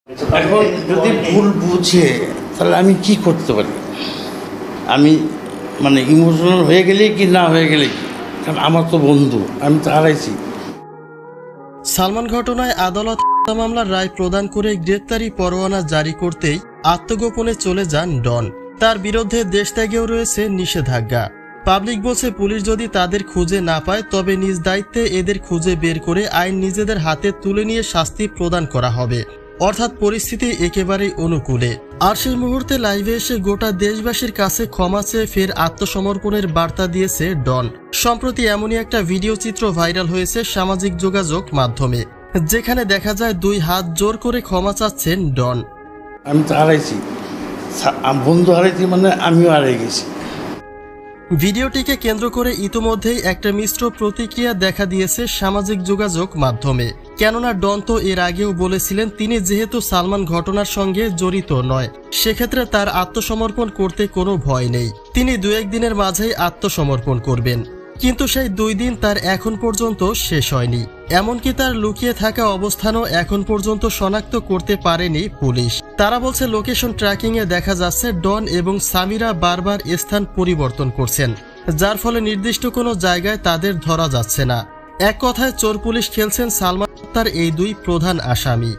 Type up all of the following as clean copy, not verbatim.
এখন যদি ভুল বুঝে তাহলে আমি কি করতে পারি? আমি মানে ইমোশনাল হয়ে গেলে কি না হয়ে গেলে কি, কারণ আমার তো বন্ধু, আমি তো হারাইছি। সালমান ঘটনায় আদালত মামলার রায় প্রদান করে গ্রেপ্তারি পরোয়ানা জারি করতেই আত্মগোপনে চলে যান ডন। তার বিরুদ্ধে দেশত্যাগেও রয়েছে নিষেধাজ্ঞা। পাবলিক বলছে পুলিশ যদি তাদের খুঁজে না পায় তবে নিজ দায়িত্বে এদের খুঁজে বের করে আইন নিজেদের হাতে তুলে নিয়ে শাস্তি প্রদান করা হবে, অর্থাৎ পরিস্থিতি একেবারেই অনুকূলে। আর সেই মুহূর্তে লাইভে এসে গোটা দেশবাসীর কাছে ক্ষমা চেয়ে ফের আত্মসমর্পণের বার্তা দিয়েছে ডন। সম্প্রতি এমনই একটা ভিডিও চিত্র ভাইরাল হয়েছে সামাজিক যোগাযোগ মাধ্যমে, যেখানে দেখা যায় দুই হাত জোর করে ক্ষমা চাচ্ছেন ডন। আমি তো হারাইছি, বন্ধু হারাইছি মানে আমিও হারিয়ে গেছি। ভিডিওটিকে কেন্দ্র করে ইতিমধ্যেই একটা মিশ্র প্রতিক্রিয়া দেখা দিয়েছে সামাজিক যোগাযোগ মাধ্যমে। কেননা ডন তো এর আগেও বলেছিলেন তিনি যেহেতু সালমান ঘটনার সঙ্গে জড়িত নয়, সেক্ষেত্রে তার আত্মসমর্পণ করতে কোনো ভয় নেই, তিনি 2-1 দিনের মাঝেই আত্মসমর্পণ করবেন। কিন্তু সেই 2 দিন তার এখন পর্যন্ত শেষ হয়নি, এমনকি তার লুকিয়ে থাকা অবস্থানও এখন পর্যন্ত শনাক্ত করতে পারেনি পুলিশ। তারা বলছে লোকেশন ট্র্যাকিংয়ে দেখা যাচ্ছে ডন এবং সামিরা বারবার স্থান পরিবর্তন করছেন, যার ফলে নির্দিষ্ট কোনো জায়গায় তাদের ধরা যাচ্ছে না। এক কথায় চোর পুলিশ খেলছেন সালমান তার এই 2 প্রধান আসামি।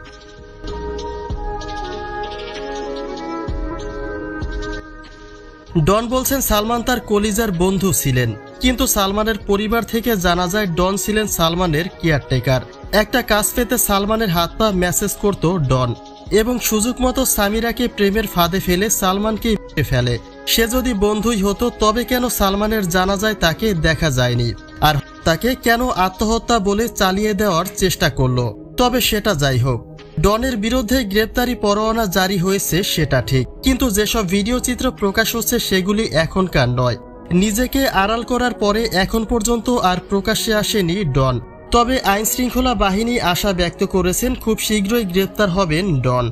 ডন বলছেন সালমান তার কলিজার বন্ধু ছিলেন, কিন্তু সালমানের পরিবার থেকে জানা যায় ডন ছিলেন সালমানের কেয়ারটেকার। একটা কাজ পেতে সালমানের হাত পা মেসেজ করত ডন এবং সুযোগ মতো সামিরাকে প্রেমের ফাঁদে ফেলে সালমানকে ফেলে। সে যদি বন্ধুই হতো তবে কেন সালমানের জানাজায় তাকে দেখা যায়নি, আর তাকে কেন আত্মহত্যা বলে চালিয়ে দেওয়ার চেষ্টা করলো? তবে সেটা যাই হোক, ডনের বিরুদ্ধে গ্রেপ্তারি পরোয়ানা জারি হয়েছে সেটা ঠিক, কিন্তু যেসব ভিডিও চিত্র প্রকাশ হচ্ছে সেগুলি এখনকার নয়। নিজেকে আড়াল করার পরে এখন পর্যন্ত আর প্রকাশ্যে আসেনি ডন। তবে আইনশৃঙ্খলা বাহিনী আশা ব্যক্ত করেছেন খুব শীঘ্রই গ্রেপ্তার হবেন ডন।